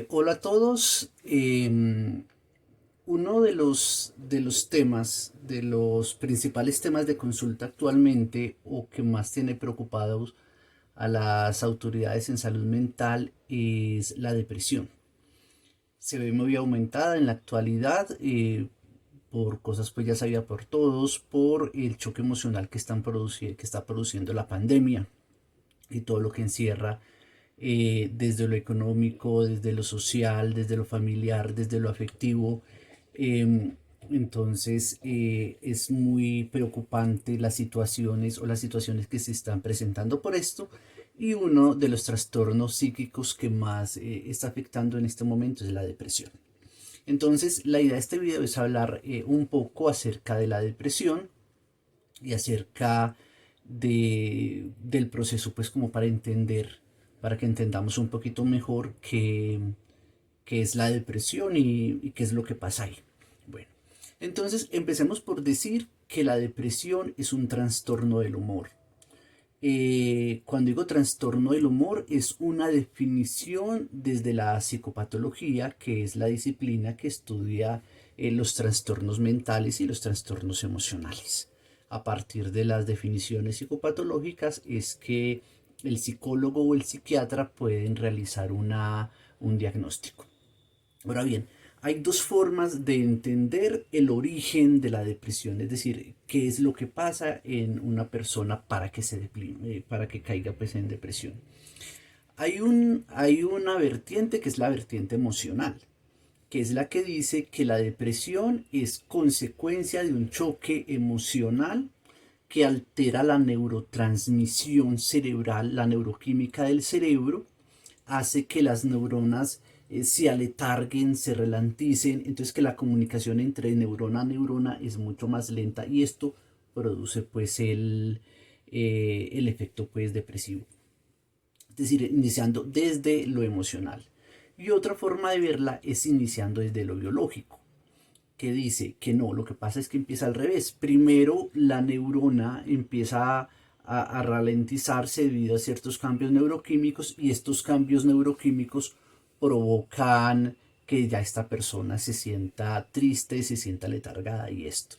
Hola a todos. Uno de los temas, de los principales temas de consulta actualmente o que más tiene preocupados a las autoridades en salud mental es la depresión. Se ve muy aumentada en la actualidad por cosas pues ya sabía por todos, por el choque emocional que está produciendo la pandemia y todo lo que encierra desde lo económico, desde lo social, desde lo familiar, desde lo afectivo. Eh, entonces es muy preocupante las situaciones o las situaciones que se están presentando por esto. Y uno de los trastornos psíquicos que más está afectando en este momento es la depresión. Entonces, la idea de este video es hablar un poco acerca de la depresión y acerca del proceso, pues como para entender, para que entendamos un poquito mejor qué es la depresión y qué es lo que pasa ahí. Bueno, entonces empecemos por decir que la depresión es un trastorno del humor. Cuando digo trastorno del humor es una definición desde la psicopatología, que es la disciplina que estudia los trastornos mentales y los trastornos emocionales. A partir de las definiciones psicopatológicas es que el psicólogo o el psiquiatra pueden realizar un diagnóstico. Ahora bien, hay dos formas de entender el origen de la depresión, es decir, qué es lo que pasa en una persona para que se deprime, para que caiga pues en depresión. Hay una vertiente que es la vertiente emocional, que es la que dice que la depresión es consecuencia de un choque emocional que altera la neurotransmisión cerebral, la neuroquímica del cerebro, hace que las neuronas se aletarguen, se relanticen, entonces que la comunicación entre neurona a neurona es mucho más lenta y esto produce pues el efecto pues depresivo, es decir, iniciando desde lo emocional. Y otra forma de verla es iniciando desde lo biológico, que dice que no, lo que pasa es que empieza al revés. Primero la neurona empieza a ralentizarse debido a ciertos cambios neuroquímicos y estos cambios neuroquímicos provocan que ya esta persona se sienta triste, se sienta letargada y esto.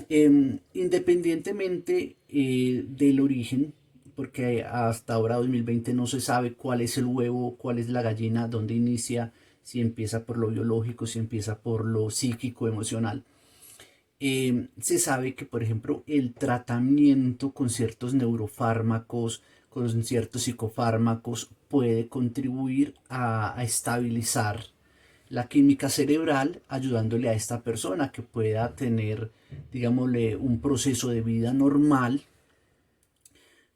Independientemente del origen, porque hasta ahora 2020 no se sabe cuál es el huevo, cuál es la gallina, dónde inicia, si empieza por lo biológico, si empieza por lo psíquico, emocional. Se sabe que, por ejemplo, el tratamiento con ciertos neurofármacos, con ciertos psicofármacos, puede contribuir a estabilizar la química cerebral, ayudándole a esta persona que pueda tener, digámosle, un proceso de vida normal.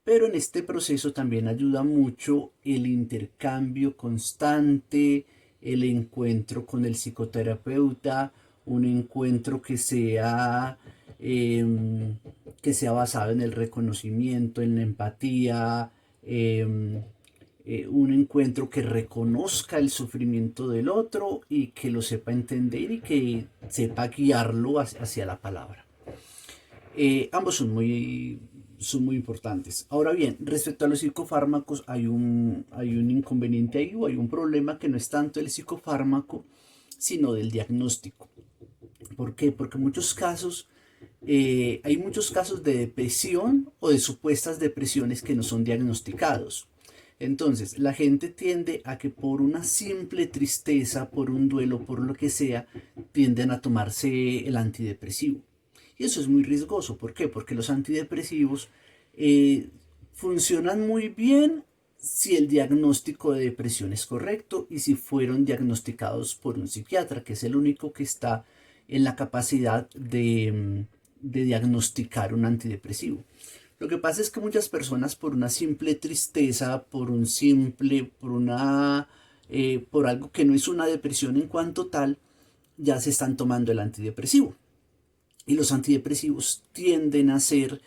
Pero en este proceso también ayuda mucho el intercambio constante, el encuentro con el psicoterapeuta, un encuentro eh, que sea basado en el reconocimiento, en la empatía, un encuentro que reconozca el sufrimiento del otro y que lo sepa entender y que sepa guiarlo hacia la palabra. Ambos son muy importantes. Ahora bien, respecto a los psicofármacos, hay un inconveniente ahí o hay un problema que no es tanto el psicofármaco, sino del diagnóstico. ¿Por qué? Porque hay muchos casos de depresión o de supuestas depresiones que no son diagnosticados. Entonces, la gente tiende a que por una simple tristeza, por un duelo, por lo que sea, tienden a tomarse el antidepresivo. Y eso es muy riesgoso. ¿Por qué? Porque los antidepresivos eh, funcionan muy bien si el diagnóstico de depresión es correcto y si fueron diagnosticados por un psiquiatra, que es el único que está en la capacidad de diagnosticar un antidepresivo. Lo que pasa es que muchas personas por una simple tristeza, por algo que no es una depresión en cuanto tal, ya se están tomando el antidepresivo. Y los antidepresivos tienden a ser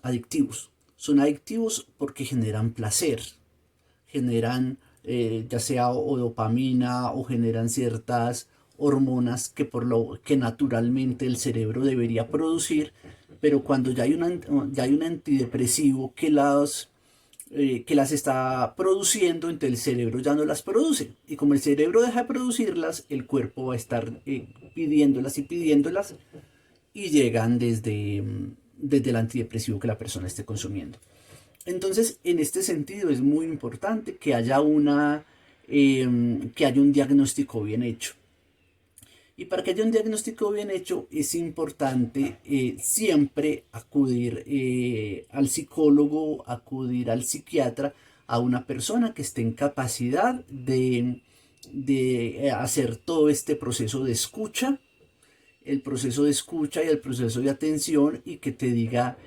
adictivos. Son adictivos porque generan placer, generan ya sea o dopamina o generan ciertas hormonas que por lo que naturalmente el cerebro debería producir, pero cuando ya hay un antidepresivo que que las está produciendo, entonces el cerebro ya no las produce. Y como el cerebro deja de producirlas, el cuerpo va a estar pidiéndolas y pidiéndolas y llegan desde el antidepresivo que la persona esté consumiendo. Entonces, en este sentido es muy importante que haya un diagnóstico bien hecho. Y para que haya un diagnóstico bien hecho es importante siempre acudir al psicólogo, acudir al psiquiatra, a una persona que esté en capacidad de hacer todo este proceso de escucha, el proceso de escucha y el proceso de atención y que te diga,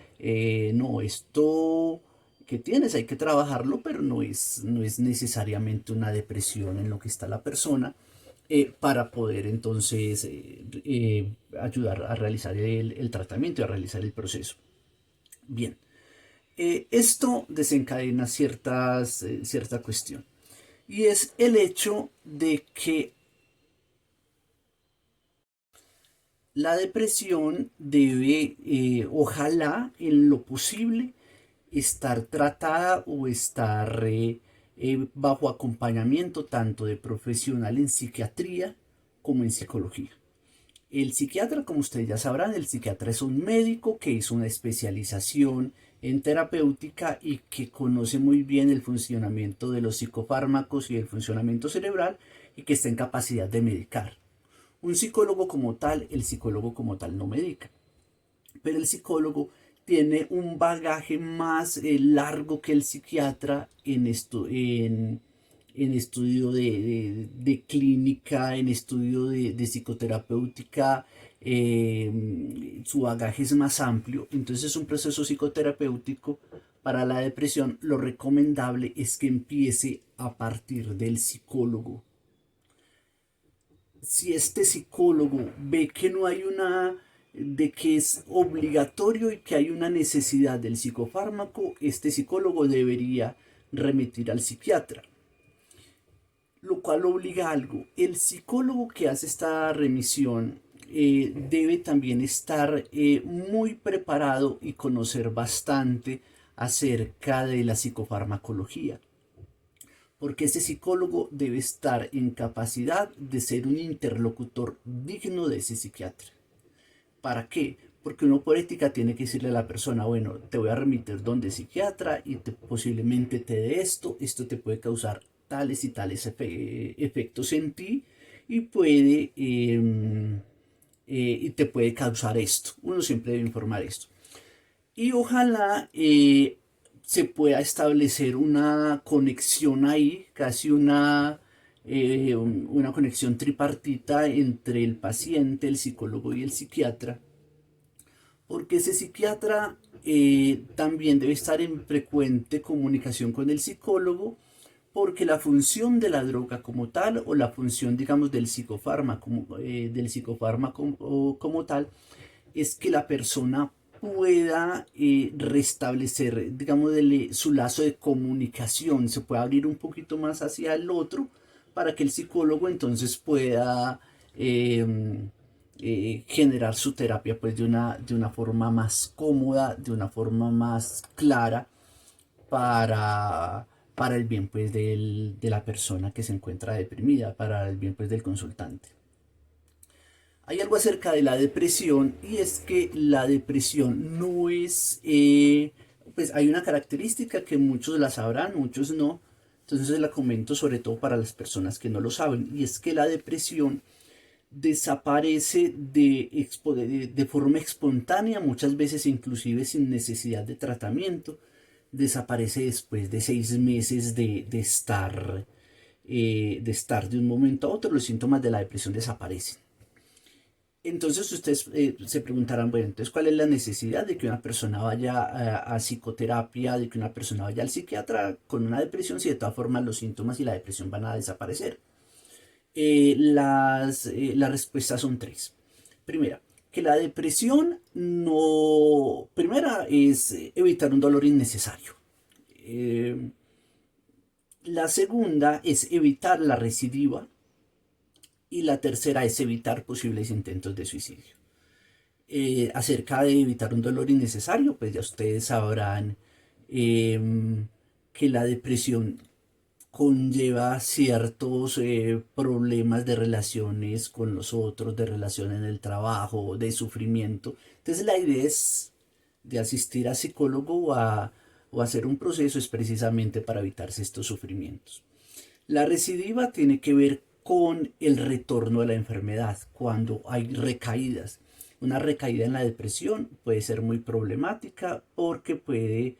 no, esto que tienes hay que trabajarlo, pero no es necesariamente una depresión en lo que está la persona, para poder entonces ayudar a realizar el tratamiento y a realizar el proceso. Bien, esto desencadena cierta cuestión y es el hecho de que la depresión debe, ojalá en lo posible, estar tratada o estar bajo acompañamiento tanto de profesional en psiquiatría como en psicología. El psiquiatra, como ustedes ya sabrán, el psiquiatra es un médico que hizo una especialización en terapéutica y que conoce muy bien el funcionamiento de los psicofármacos y el funcionamiento cerebral y que está en capacidad de medicar. Un psicólogo como tal, el psicólogo como tal no medica, pero el psicólogo tiene un bagaje más largo que el psiquiatra en estudio de clínica, en estudio de psicoterapéutica. Su bagaje es más amplio, entonces es un proceso psicoterapéutico. Para la depresión lo recomendable es que empiece a partir del psicólogo. Si este psicólogo ve que no hay de que es obligatorio y que hay una necesidad del psicofármaco, este psicólogo debería remitir al psiquiatra, lo cual obliga a algo. El psicólogo que hace esta remisión debe también estar muy preparado y conocer bastante acerca de la psicofarmacología, porque ese psicólogo debe estar en capacidad de ser un interlocutor digno de ese psiquiatra. ¿Para qué? Porque uno por ética tiene que decirle a la persona, bueno, te voy a remitir donde psiquiatra y posiblemente te dé esto te puede causar tales y tales efectos en ti y y te puede causar esto. Uno siempre debe informar esto. Y ojalá se pueda establecer una conexión ahí, casi una conexión tripartita entre el paciente, el psicólogo y el psiquiatra, porque ese psiquiatra también debe estar en frecuente comunicación con el psicólogo, porque la función de la droga como tal, o la función, digamos, del psicofármaco como tal, es que la persona pueda restablecer, digamos, su lazo de comunicación, se puede abrir un poquito más hacia el otro para que el psicólogo entonces pueda generar su terapia pues de una forma más cómoda, de una forma más clara para el bien pues de la persona que se encuentra deprimida, para el bien pues del consultante. Hay algo acerca de la depresión y es que la depresión no es, pues hay una característica que muchos la sabrán, muchos no, entonces la comento sobre todo para las personas que no lo saben, y es que la depresión desaparece de forma espontánea, muchas veces inclusive sin necesidad de tratamiento, desaparece después de 6 meses de estar de un momento a otro, los síntomas de la depresión desaparecen. Entonces ustedes se preguntarán, bueno, entonces ¿cuál es la necesidad de que una persona vaya a psicoterapia, de que una persona vaya al psiquiatra con una depresión si de todas formas los síntomas y la depresión van a desaparecer? Las respuestas son tres. Primera, que la depresión no... Primera es evitar un dolor innecesario. Eh, la segunda es evitar la recidiva. Y la tercera es evitar posibles intentos de suicidio. Acerca de evitar un dolor innecesario, pues ya ustedes sabrán, que la depresión conlleva ciertos problemas de relaciones con los otros, de relación en el trabajo, de sufrimiento. Entonces la idea es de asistir a psicólogo o hacer un proceso es precisamente para evitarse estos sufrimientos. La recidiva tiene que ver con el retorno a la enfermedad, cuando hay recaídas. Una recaída en la depresión puede ser muy problemática porque puede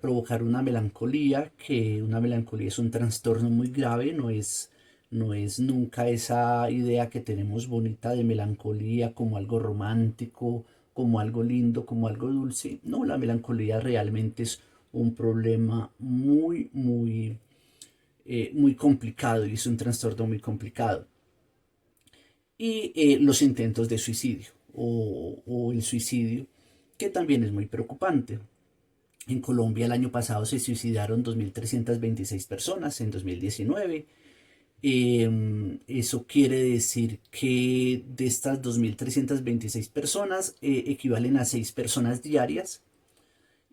provocar una melancolía, que una melancolía es un trastorno muy grave, no es nunca esa idea que tenemos bonita de melancolía como algo romántico, como algo lindo, como algo dulce. No, la melancolía realmente es un problema muy complicado y es un trastorno muy complicado. Y los intentos de suicidio o el suicidio, que también es muy preocupante. En Colombia el año pasado se suicidaron 2.326 personas en 2019. Eso quiere decir que de estas 2.326 personas equivalen a 6 personas diarias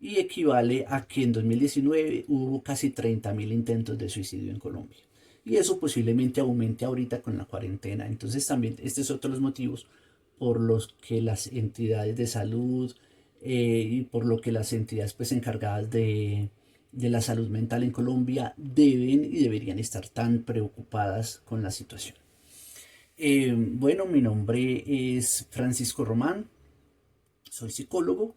y equivale a que en 2019 hubo casi 30.000 intentos de suicidio en Colombia. Y eso posiblemente aumente ahorita con la cuarentena. Entonces también este es otro de los motivos por los que las entidades de salud y por lo que las entidades pues encargadas de la salud mental en Colombia deben y deberían estar tan preocupadas con la situación. Bueno, mi nombre es Francisco Román, soy psicólogo.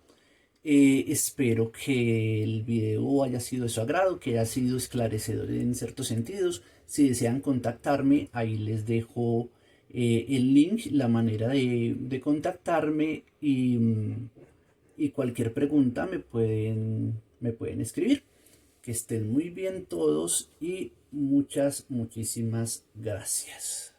Espero que el video haya sido de su agrado, que haya sido esclarecedor en ciertos sentidos. Si desean contactarme, ahí les dejo el link, la manera de contactarme y cualquier pregunta me pueden escribir. Que estén muy bien todos y muchísimas gracias.